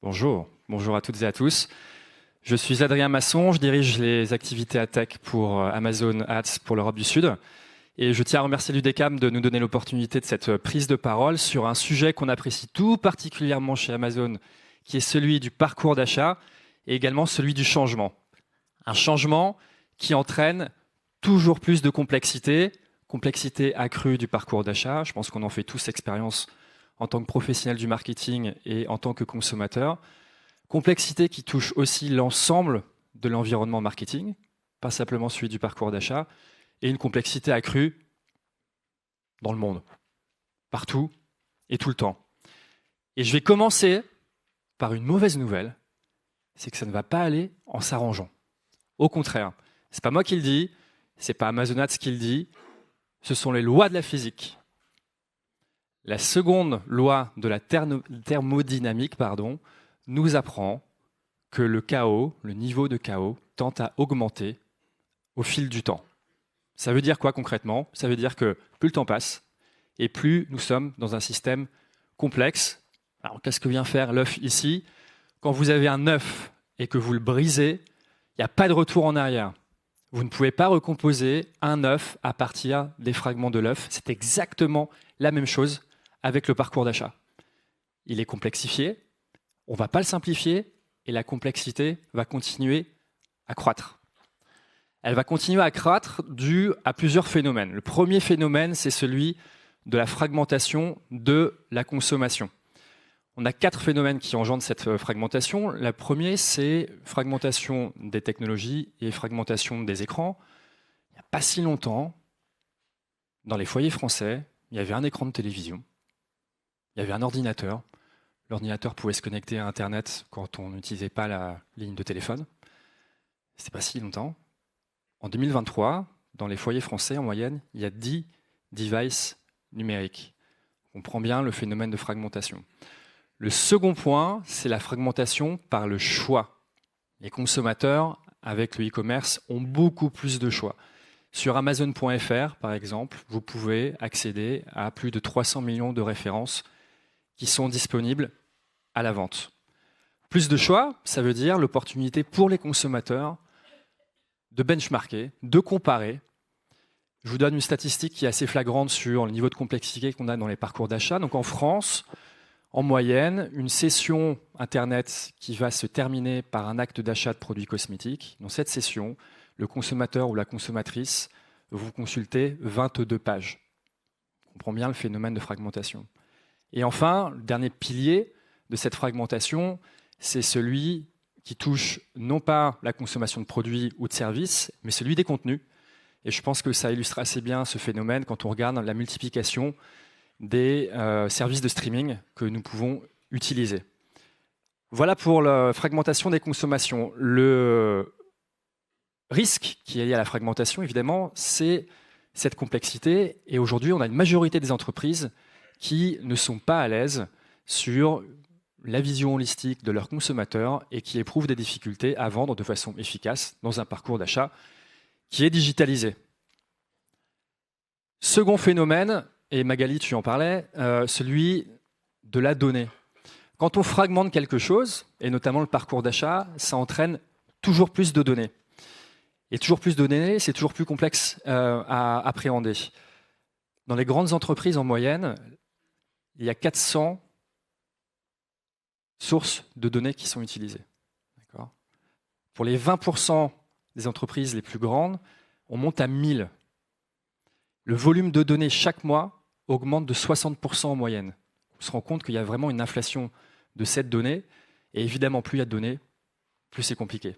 Bonjour à toutes et à tous. Je suis Adrien Masson, je dirige les activités à tech pour Amazon Ads pour l'Europe du Sud. Et je tiens à remercier l'UDECAM de nous donner l'opportunité de cette prise de parole sur un sujet qu'on apprécie tout particulièrement chez Amazon, qui est celui du parcours d'achat et également celui du changement. Un changement qui entraîne toujours plus de complexité accrue du parcours d'achat. Je pense qu'on en fait tous expérience en tant que professionnel du marketing et en tant que consommateur. Complexité qui touche aussi l'ensemble de l'environnement marketing, pas simplement celui du parcours d'achat, et une complexité accrue dans le monde, partout et tout le temps. Et je vais commencer par une mauvaise nouvelle, c'est que ça ne va pas aller en s'arrangeant. Au contraire, c'est pas moi qui le dis, c'est pas Amazon Ads qui le dit, ce sont les lois de la physique. La seconde loi de la thermodynamique, nous apprend que le chaos, le niveau de chaos, tend à augmenter au fil du temps. Ça veut dire quoi concrètement? Ça veut dire que plus le temps passe et plus nous sommes dans un système complexe. Alors qu'est-ce que vient faire l'œuf ici? Quand vous avez un œuf et que vous le brisez, il n'y a pas de retour en arrière. Vous ne pouvez pas recomposer un œuf à partir des fragments de l'œuf. C'est exactement la même chose avec le parcours d'achat. Il est complexifié, on ne va pas le simplifier et la complexité va continuer à croître. Elle va continuer à croître dû à plusieurs phénomènes. Le premier phénomène, c'est celui de la fragmentation de la consommation. On a 4 phénomènes qui engendrent cette fragmentation. Le premier, c'est fragmentation des technologies et fragmentation des écrans. Il n'y a pas si longtemps, dans les foyers français, il y avait un écran de télévision, il y avait un ordinateur. L'ordinateur pouvait se connecter à Internet quand on n'utilisait pas la ligne de téléphone. C'était pas si longtemps. En 2023, dans les foyers français, en moyenne, il y a 10 devices numériques. On comprend bien le phénomène de fragmentation. Le second point, c'est la fragmentation par le choix. Les consommateurs, avec le e-commerce, ont beaucoup plus de choix. Sur Amazon.fr, par exemple, vous pouvez accéder à plus de 300 millions de références qui sont disponibles à la vente. Plus de choix, ça veut dire l'opportunité pour les consommateurs de benchmarker, de comparer. Je vous donne une statistique qui est assez flagrante sur le niveau de complexité qu'on a dans les parcours d'achat. Donc en France, en moyenne, une session Internet qui va se terminer par un acte d'achat de produits cosmétiques, dans cette session, le consommateur ou la consommatrice vous consultez 22 pages. On comprend bien le phénomène de fragmentation. Et enfin, le dernier pilier de cette fragmentation, c'est celui qui touche non pas la consommation de produits ou de services, mais celui des contenus. Et je pense que ça illustre assez bien ce phénomène quand on regarde la multiplication des services de streaming que nous pouvons utiliser. Voilà pour la fragmentation des consommations. Le risque qui est lié à la fragmentation, évidemment, c'est cette complexité. Et aujourd'hui, on a une majorité des entreprises qui ne sont pas à l'aise sur la vision holistique de leurs consommateurs et qui éprouvent des difficultés à vendre de façon efficace dans un parcours d'achat qui est digitalisé. Second phénomène, et Magali, tu en parlais, celui de la donnée. Quand on fragmente quelque chose, et notamment le parcours d'achat, ça entraîne toujours plus de données. Et toujours plus de données, c'est toujours plus complexe à appréhender. Dans les grandes entreprises en moyenne, il y a 400 sources de données qui sont utilisées. D'accord ? Pour les 20% des entreprises les plus grandes, on monte à 1000. Le volume de données chaque mois augmente de 60% en moyenne. On se rend compte qu'il y a vraiment une inflation de cette donnée. Et évidemment, plus il y a de données, plus c'est compliqué.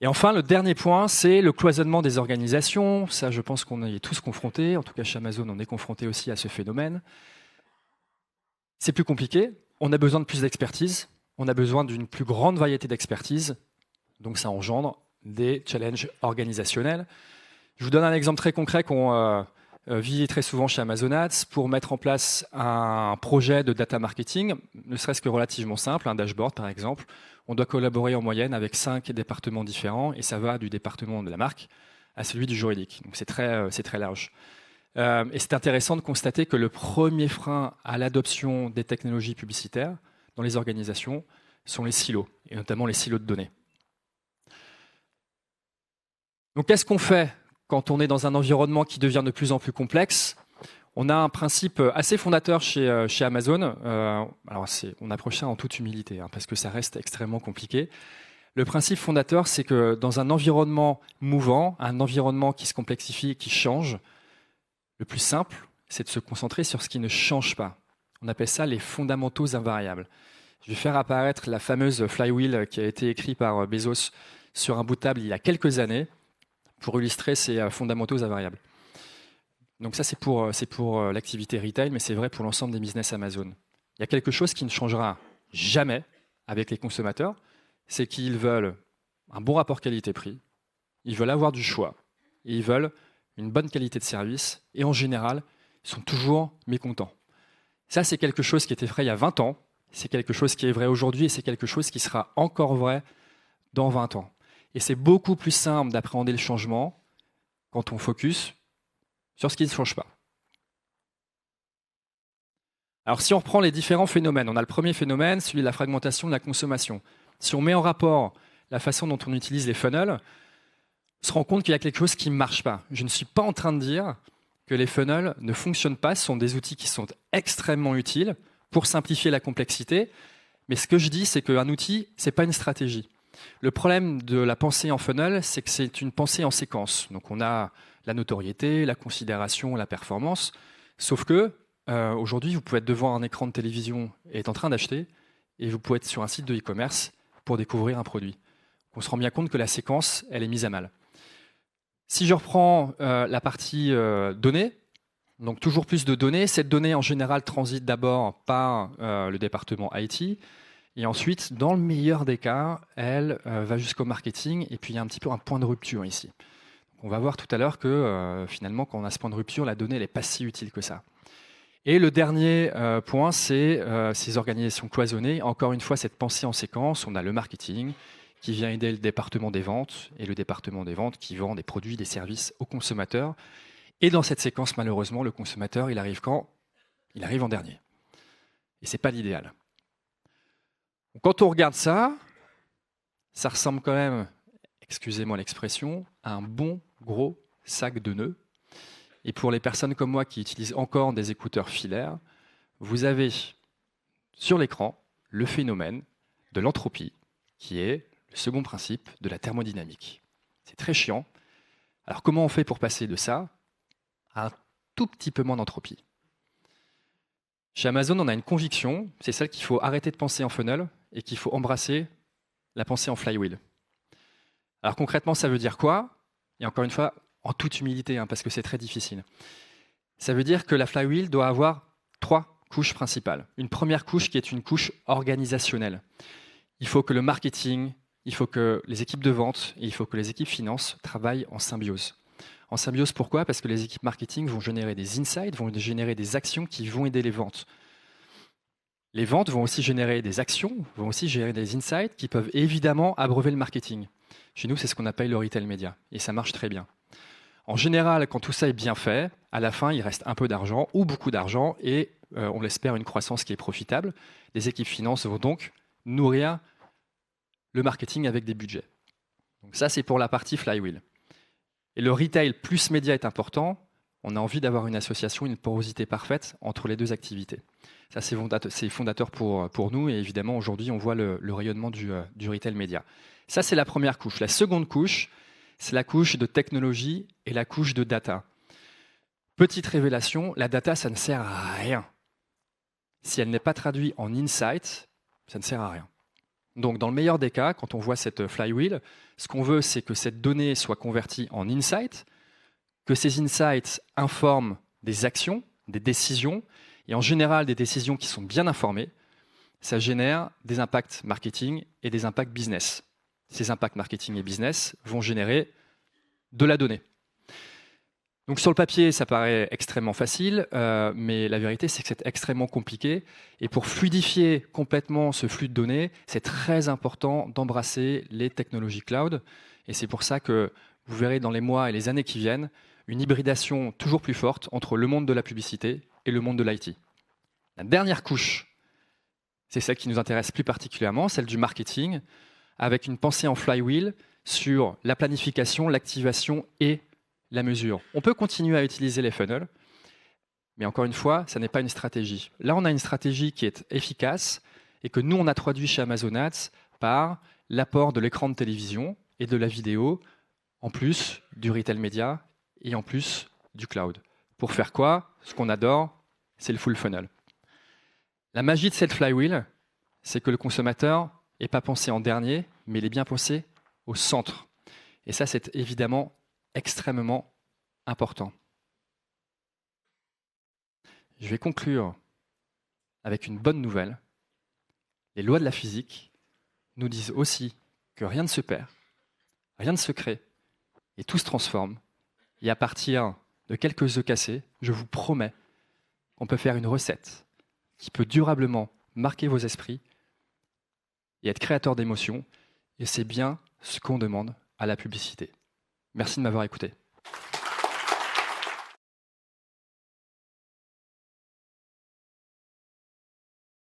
Et enfin, le dernier point, c'est le cloisonnement des organisations. Ça, je pense qu'on y est tous confrontés. En tout cas, chez Amazon, on est confronté aussi à ce phénomène. C'est plus compliqué. On a besoin de plus d'expertise. On a besoin d'une plus grande variété d'expertise. Donc, ça engendre des challenges organisationnels. Je vous donne un exemple très concret qu'on vit très souvent chez Amazon Ads pour mettre en place un projet de data marketing, ne serait-ce que relativement simple, un dashboard par exemple. On doit collaborer en moyenne avec 5 départements différents et ça va du département de la marque à celui du juridique. Donc c'est très large. Et c'est intéressant de constater que le premier frein à l'adoption des technologies publicitaires, dans les organisations sont les silos, et notamment les silos de données. Donc qu'est-ce qu'on fait quand on est dans un environnement qui devient de plus en plus complexe? On a un principe assez fondateur chez Amazon. Alors on approche ça en toute humilité, parce que ça reste extrêmement compliqué. Le principe fondateur, c'est que dans un environnement mouvant, un environnement qui se complexifie, qui change, le plus simple, c'est de se concentrer sur ce qui ne change pas. On appelle ça les fondamentaux invariables. Je vais faire apparaître la fameuse flywheel qui a été écrite par Bezos sur un bout de table il y a quelques années pour illustrer ces fondamentaux invariables. Donc ça, c'est pour l'activité retail, mais c'est vrai pour l'ensemble des business Amazon. Il y a quelque chose qui ne changera jamais avec les consommateurs, c'est qu'ils veulent un bon rapport qualité-prix, ils veulent avoir du choix, et ils veulent une bonne qualité de service, et en général, ils sont toujours mécontents. Ça, c'est quelque chose qui était vrai il y a 20 ans, c'est quelque chose qui est vrai aujourd'hui, et c'est quelque chose qui sera encore vrai dans 20 ans. Et c'est beaucoup plus simple d'appréhender le changement quand on focus sur ce qui ne change pas. Alors si on reprend les différents phénomènes, on a le premier phénomène, celui de la fragmentation de la consommation. Si on met en rapport la façon dont on utilise les funnels, on se rend compte qu'il y a quelque chose qui ne marche pas. Je ne suis pas en train de dire que les funnels ne fonctionnent pas, ce sont des outils qui sont extrêmement utiles pour simplifier la complexité, mais ce que je dis, c'est qu'un outil, ce n'est pas une stratégie. Le problème de la pensée en funnel, c'est que c'est une pensée en séquence. Donc on a la notoriété, la considération, la performance. Sauf que aujourd'hui, vous pouvez être devant un écran de télévision et être en train d'acheter, et vous pouvez être sur un site de e-commerce pour découvrir un produit. On se rend bien compte que la séquence, elle est mise à mal. Si je reprends la partie données, donc toujours plus de données, cette donnée en général transite d'abord par le département IT, et ensuite, dans le meilleur des cas, elle va jusqu'au marketing, et puis il y a un petit peu un point de rupture ici. On va voir tout à l'heure que finalement, quand on a ce point de rupture, la donnée n'est pas si utile que ça. Et le dernier point, c'est ces organisations cloisonnées. Encore une fois, cette pensée en séquence, on a le marketing qui vient aider le département des ventes, et le département des ventes qui vend des produits, des services aux consommateurs. Et dans cette séquence, malheureusement, le consommateur, il arrive quand? Il arrive en dernier. Et ce n'est pas l'idéal. Quand on regarde ça, ça ressemble quand même, excusez-moi l'expression, à un bon gros sac de nœuds. Et pour les personnes comme moi qui utilisent encore des écouteurs filaires, vous avez sur l'écran le phénomène de l'entropie, qui est le second principe de la thermodynamique. C'est très chiant. Alors comment on fait pour passer de ça à un tout petit peu moins d'entropie? Chez Amazon, on a une conviction, c'est celle qu'il faut arrêter de penser en funnel et qu'il faut embrasser la pensée en flywheel. Alors concrètement, ça veut dire quoi? Et encore une fois, en toute humilité, parce que c'est très difficile. Ça veut dire que la flywheel doit avoir 3 couches principales. Une première couche qui est une couche organisationnelle. Il faut que le marketing, il faut que les équipes de vente et il faut que les équipes finance travaillent en symbiose. En symbiose, pourquoi? Parce que les équipes marketing vont générer des insights, vont générer des actions qui vont aider les ventes. Les ventes vont aussi générer des actions, vont aussi générer des insights qui peuvent évidemment abreuver le marketing. Chez nous, c'est ce qu'on appelle le retail média, et ça marche très bien. En général, quand tout ça est bien fait, à la fin, il reste un peu d'argent ou beaucoup d'argent, et on espère une croissance qui est profitable. Les équipes finances vont donc nourrir le marketing avec des budgets. Donc ça, c'est pour la partie flywheel. Et le retail plus média est important. On a envie d'avoir une association, une porosité parfaite entre les deux activités. Ça, c'est fondateur pour nous. Et évidemment, aujourd'hui, on voit le rayonnement du retail média. Ça, c'est la première couche. La seconde couche, c'est la couche de technologie et la couche de data. Petite révélation, la data, ça ne sert à rien. Si elle n'est pas traduite en insight, ça ne sert à rien. Donc, dans le meilleur des cas, quand on voit cette flywheel, ce qu'on veut, c'est que cette donnée soit convertie en insights, que ces insights informent des actions, des décisions, et en général des décisions qui sont bien informées, ça génère des impacts marketing et des impacts business. Ces impacts marketing et business vont générer de la donnée. Donc sur le papier, ça paraît extrêmement facile, mais la vérité, c'est que c'est extrêmement compliqué. Et pour fluidifier complètement ce flux de données, c'est très important d'embrasser les technologies cloud. Et c'est pour ça que vous verrez dans les mois et les années qui viennent une hybridation toujours plus forte entre le monde de la publicité et le monde de l'IT. La dernière couche C'est celle qui nous intéresse plus particulièrement, celle du marketing, avec une pensée en flywheel sur la planification, l'activation et la mesure. On peut continuer à utiliser les funnels, mais encore une fois, ça n'est pas une stratégie. Là, on a une stratégie qui est efficace et que nous, on a traduit chez Amazon Ads par l'apport de l'écran de télévision et de la vidéo, en plus du retail média et en plus du cloud. Pour faire quoi? Ce qu'on adore, c'est le full funnel. La magie de cette flywheel, c'est que le consommateur n'est pas pensé en dernier, mais il est bien pensé au centre. Et ça, c'est évidemment extrêmement important. Je vais conclure avec une bonne nouvelle. Les lois de la physique nous disent aussi que rien ne se perd, rien ne se crée, et tout se transforme. Et à partir de quelques œufs cassés, je vous promets qu'on peut faire une recette qui peut durablement marquer vos esprits et être créateur d'émotions. Et c'est bien ce qu'on demande à la publicité. Merci de m'avoir écouté.